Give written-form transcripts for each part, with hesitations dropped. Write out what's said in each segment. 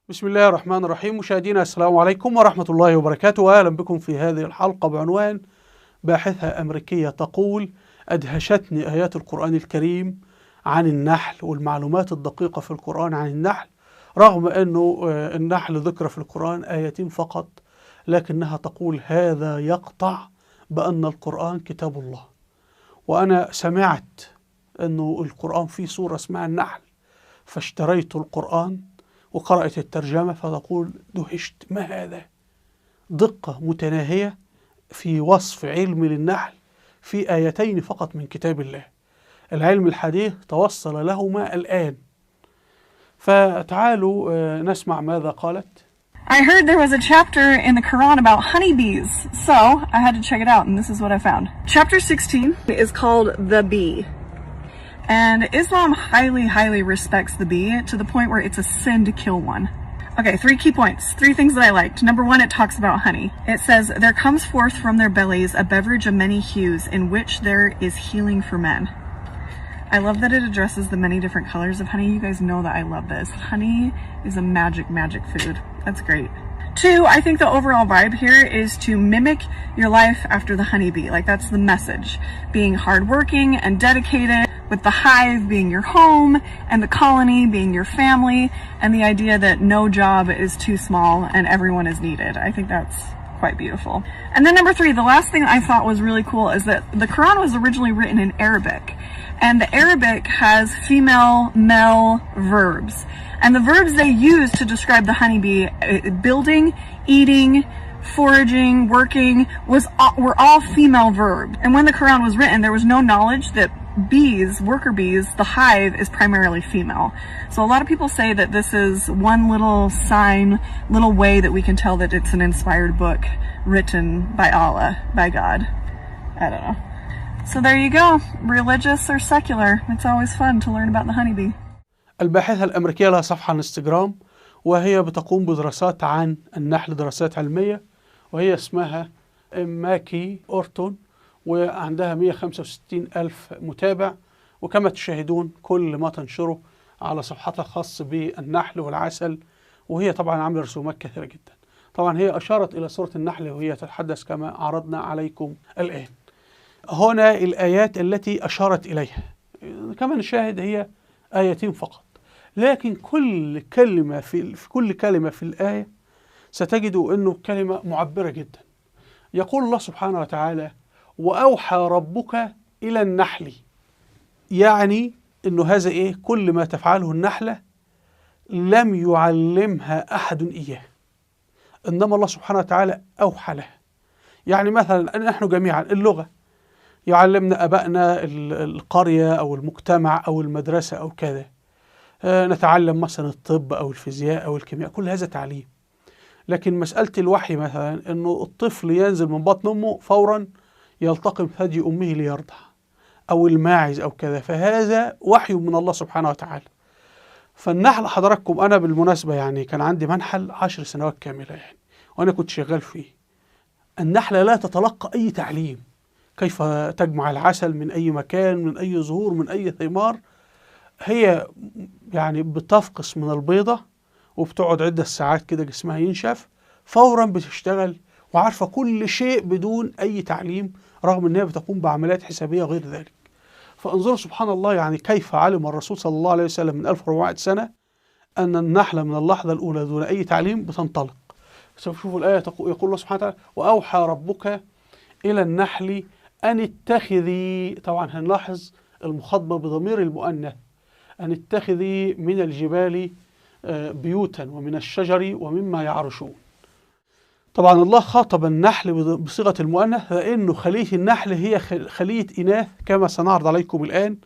بسم الله الرحمن الرحيم. مشاهدينا السلام عليكم ورحمة الله وبركاته، وأهلا بكم في هذه الحلقة بعنوان باحثة أمريكية تقول: أدهشتني آيات القرآن الكريم عن النحل والمعلومات الدقيقة في القرآن عن النحل، رغم أنه النحل ذكر في القرآن آيتين فقط، لكنها تقول هذا يقطع بأن القرآن كتاب الله. وأنا سمعت أنه القرآن فيه سورة اسمها النحل، فاشتريت القرآن وقرأت الترجمة فتقول دهشت، ما هذا؟ دقة متناهية في وصف علم للنحل في آيتين فقط من كتاب الله. العلم الحديث توصل لهما الآن. فتعالوا نسمع ماذا قالت. I heard there was a chapter in the Quran about honeybees, so I had to check it out, and this is what I found. Chapter 16 is called The Bee. And Islam highly respects the bee to the point where it's a sin to kill one. Okay, 3 key points. 3 things that I liked. Number 1, it talks about honey. It says, there comes forth from their bellies a beverage of many hues in which there is healing for men. I love that it addresses the many different colors of honey. You guys know that I love this. Honey is a magic food. That's great. 2, I think the overall vibe here is to mimic your life after the honeybee. Like, that's the message. Being hardworking and dedicated, with the hive being your home and the colony being your family, and the idea that no job is too small and everyone is needed. I think that's quite beautiful. And then number 3, the last thing I thought was really cool is that the Quran was originally written in Arabic, and the Arabic has female, male verbs. And the verbs they use to describe the honeybee, building, eating, foraging, working, were all female verbs. And when the Quran was written, there was no knowledge that bees, worker bees, the hive is primarily female. So a lot of people say that this is one little sign, little way that we can tell that it's an inspired book written by Allah, by God. I don't know. So there you go. Religious or secular, it's always fun to learn about the honeybee. الباحثة الأمريكية لها صفحة على انستجرام، وهي بتقوم بدراسات عن النحل، دراسات علمية، وهي اسمها ماكي أورتون، وعندها 165 ألف متابع. وكما تشاهدون كل ما تنشره على صفحتها خاص بالنحل والعسل، وهي طبعا عاملة رسومات كثيرة جدا. طبعا هي أشارت إلى سورة النحل وهي تتحدث كما عرضنا عليكم الآن. هنا الآيات التي أشارت إليها، كما نشاهد هي آيتين فقط، لكن كل كلمة في الآية ستجد أنه كلمة معبرة جدا. يقول الله سبحانه وتعالى: وأوحى ربك إلى النحل، يعني أنه هذا إيه؟ كل ما تفعله النحلة لم يعلمها أحد إياه، إنما الله سبحانه وتعالى أوحى لها. يعني مثلا نحن جميعا اللغة يعلمنا أبائنا، القرية أو المجتمع أو المدرسة أو كذا، نتعلم مثلا الطب أو الفيزياء أو الكيمياء، كل هذا تعليم. لكن مسألة الوحي مثلا أنه الطفل ينزل من بطن أمه فورا يلتقم ثدي أمه ليرضع، أو الماعز أو كذا، فهذا وحي من الله سبحانه وتعالى. فالنحل حضراتكم، أنا بالمناسبة يعني كان عندي منحل 10 سنوات كاملة يعني، وأنا كنت شغال فيه. النحلة لا تتلقى أي تعليم، كيف تجمع العسل من أي مكان، من أي زهور، من أي ثمار. هي يعني بتفقس من البيضة وبتقعد عدة ساعات كده جسمها ينشف، فورا بتشتغل وعارفة كل شيء بدون أي تعليم، رغم أنها بتقوم بعمليات حسابية غير ذلك. فانظروا سبحان الله، يعني كيف علم الرسول صلى الله عليه وسلم من 1400 سنة أن النحلة من اللحظة الأولى دون أي تعليم بتنطلق. شوفوا الآية يقول الله سبحانه وتعالى: وأوحى ربك إلى النحل أن اتخذي، طبعا هنلاحظ المخاطبة بضمير المؤنث، أن اتخذي من الجبال بيوتا ومن الشجر ومما يعرشون. طبعا الله خاطب النحل بصيغة المؤنث لأنه خلية النحل هي خلية إناث كما سنعرض عليكم الآن،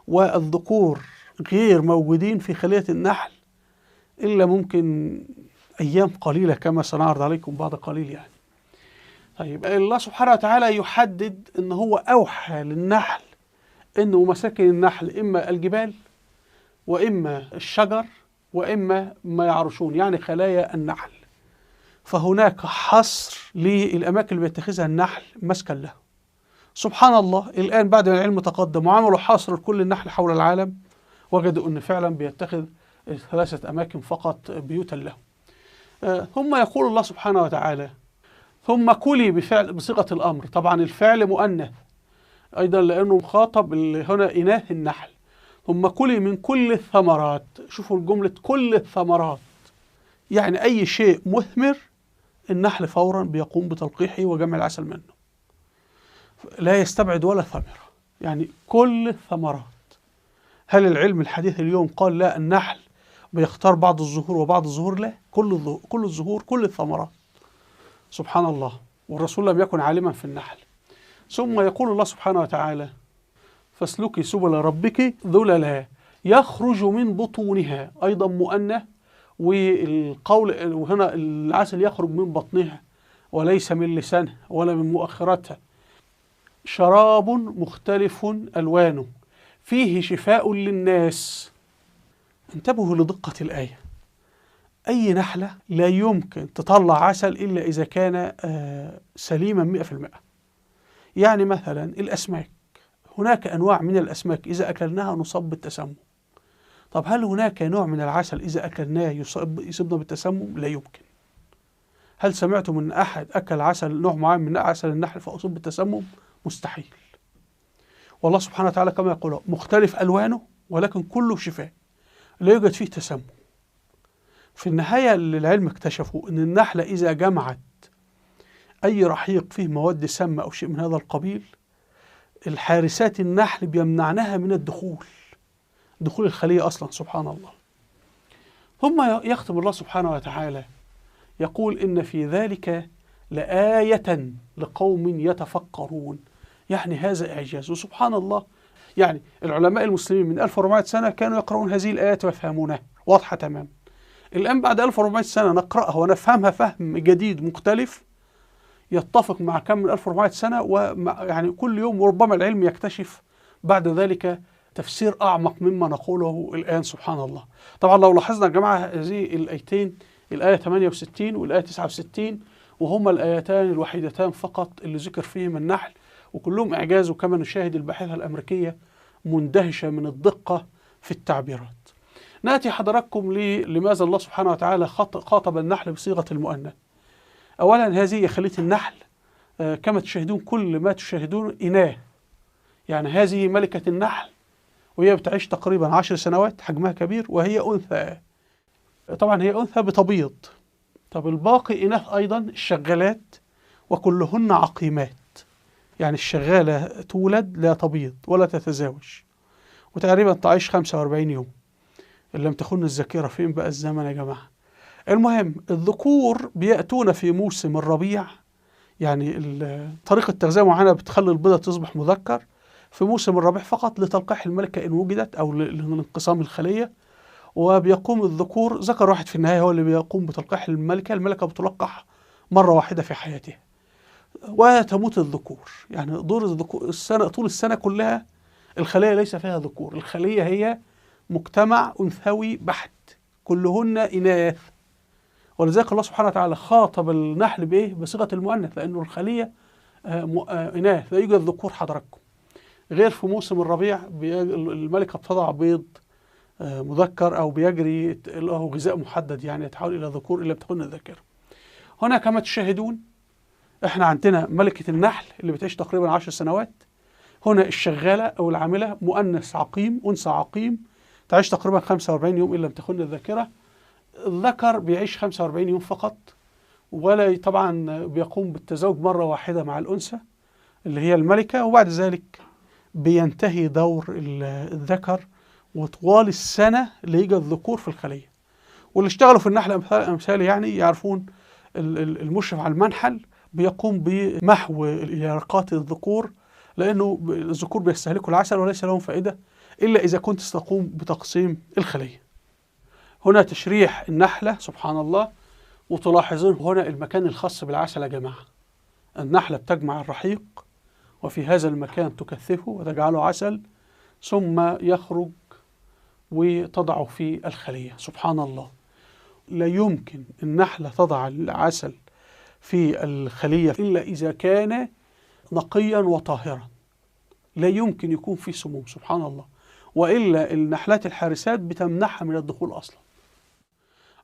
والذكور غير موجودين في خلية النحل إلا ممكن أيام قليلة كما سنعرض عليكم بعد قليل يعني. طيب الله سبحانه وتعالى يحدد أن هو أوحى للنحل أنه مساكن النحل إما الجبال وإما الشجر وإما ما يعرشون، يعني خلايا النحل. فهناك حصر للأماكن اللي بيتخذها النحل مسكن له. سبحان الله، الآن بعد ما العلم تقدم وعملوا حصر لكل النحل حول العالم، وجدوا أن فعلا بيتخذ 3 أماكن فقط بيوتا لهم. ثم يقول الله سبحانه وتعالى ثم كلي بصيغة الأمر، طبعا الفعل مؤنث أيضا لأنه مخاطب هنا إناث النحل. ثم كلي من كل الثمرات، شوفوا الجملة كل الثمرات، يعني أي شيء مثمر النحل فورا بيقوم بتلقيحه وجمع العسل منه، لا يستبعد ولا ثمرة، يعني كل الثمرات. هل العلم الحديث اليوم قال لا النحل بيختار بعض الزهور وبعض الزهور؟ لا، كل الزهور كل الثمرات، سبحان الله، والرسول لم يكن عالما في النحل. ثم يقول الله سبحانه وتعالى فاسلكي سبل ربك ذللا يخرج من بطونها، أيضا مؤنث، والقول وهنا العسل يخرج من بطنها وليس من لسانها ولا من مؤخرتها. شراب مختلف ألوانه فيه شفاء للناس. انتبهوا لدقة الآية. أي نحلة لا يمكن تطلع عسل إلا إذا كان سليما 100%. يعني مثلا الأسماك، هناك أنواع من الأسماك إذا أكلناها نصاب بالتسمم. طب هل هناك نوع من العسل إذا أكلناه يصيبنا بالتسمم؟ لا يمكن. هل سمعتم من أحد أكل عسل نوع معين من عسل النحل فأصيب بالتسمم؟ مستحيل. والله سبحانه وتعالى كما يقول مختلف ألوانه ولكن كله شفاء، لا يوجد فيه تسمم. في النهاية العلم اكتشفوا أن النحلة إذا جمعت أي رحيق فيه مواد سامة أو شيء من هذا القبيل، الحارسات النحل بيمنعنها من دخول الخلية أصلا، سبحان الله. ثم يختم الله سبحانه وتعالى يقول إن في ذلك لآية لقوم يتفكرون، يعني هذا إعجاز. وسبحان الله، يعني العلماء المسلمين من 1400 سنة كانوا يقرؤون هذه الآيات ويفهمونها واضحة تماما. الآن بعد 1400 سنة نقرأها ونفهمها فهم جديد مختلف يتفق مع كم من 1400 سنة، ويعني كل يوم وربما العلم يكتشف بعد ذلك تفسير أعمق مما نقوله الآن، سبحان الله. طبعا لو لاحظنا يا جماعة هذه الآيتين، الآية 68 والآية 69، وهما الآيتان الوحيدتان فقط اللي ذكر فيهم النحل، وكلهم إعجاز. وكما نشاهد الباحثة الأمريكية مندهشة من الدقة في التعبيرات. نأتي حضراتكم لماذا الله سبحانه وتعالى خاطب النحل بصيغة المؤنث. أولا هذه خلية النحل كما تشاهدون، كل ما تشاهدون إناث، يعني هذه ملكة النحل وهي بتعيش تقريبا 10 سنوات، حجمها كبير، وهي أنثى. طبعا هي أنثى بتبيض. طب الباقي إناث أيضا، الشغالات، وكلهن عقيمات، يعني الشغالة تولد لا تبيض ولا تتزاوج، وتقريبا تعيش 45 يوم إن لم تخن الذاكرة. فين بقى الزمن يا جماعة؟ المهم الذكور بيأتون في موسم الربيع، يعني طريقة تغذية معينة بتخلي البيضة تصبح مذكر في موسم الربيع فقط لتلقيح الملكة إن وجدت أو لانقسام الخلية. وبيقوم الذكور، ذكر واحد في النهاية هو اللي بيقوم بتلقيح الملكة. الملكة بتلقح مرة واحدة في حياتها وتموت الذكور. يعني دور الذكور طول السنة كلها الخلية ليس فيها ذكور، الخلية هي مجتمع أنثوي بحت، كلهن إناث. ولذلك الله سبحانه وتعالى خاطب النحل بإيه؟ بصيغة المؤنث، لأنه الخلية إناث، لا يوجد ذكور حضراتكم. غير في موسم الربيع الملكة بتضع بيض مذكر أو بيجري له غذاء محدد، يعني يتحول إلى ذكور إلا بتكون الذاكرة. هنا كما تشاهدون احنا عندنا ملكة النحل اللي بتعيش تقريبا 10 سنوات. هنا الشغالة أو العاملة مؤنث عقيم، أنثى عقيم، تعيش تقريبا 45 يوم إن لم تخن الذاكرة. الذكر بيعيش 45 يوم فقط، ولا طبعا بيقوم بالتزاوج مرة واحدة مع الأنثى اللي هي الملكة، وبعد ذلك بينتهي دور الذكر، وطوال السنة اللي يوجد ذكور في الخلية. واللي اشتغلوا في النحل أمثال يعني يعرفون المشرف على المنحل بيقوم بمحو اليرقات الذكور، لأنه الذكور بيستهلكوا العسل وليس لهم فائدة إلا إذا كنت تقوم بتقسيم الخلية. هنا تشريح النحلة، سبحان الله. وتلاحظون هنا المكان الخاص بالعسل يا جماعة. النحلة بتجمع الرحيق وفي هذا المكان تكثفه وتجعله عسل، ثم يخرج وتضعه في الخلية، سبحان الله. لا يمكن النحلة تضع العسل في الخلية إلا إذا كان نقيا وطاهرا، لا يمكن يكون فيه سموم، سبحان الله. وإلا النحلات الحارسات بتمنعها من الدخول أصلا.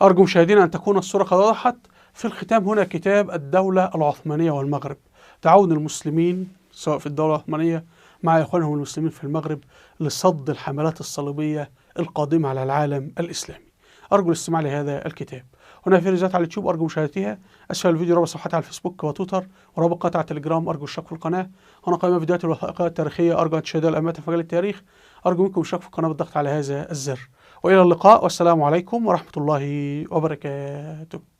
أرجو مشاهدينا أن تكون الصورة قد وضحت. في الختام هنا كتاب الدولة العثمانية والمغرب، تعاون المسلمين سواء في الدولة العثمانية مع إخوانهم المسلمين في المغرب لصد الحملات الصليبية القادمة على العالم الإسلامي. أرجو الاستماع لهذا الكتاب. هنا في ريزات على اليوتيوب، أرجو مشاهدتها. أسفل الفيديو رابط صفحتي على الفيسبوك وتويتر ورابط قناتي على التليجرام، أرجو الاشتراك في القناة. هنا قائمة فيديوهات الوثائقية التاريخية، أرجو أن تشاهدوها الأمات في مجال التاريخ. أرجو منكم الاشتراك في القناة بالضغط على هذا الزر. وإلى اللقاء والسلام عليكم ورحمة الله وبركاته.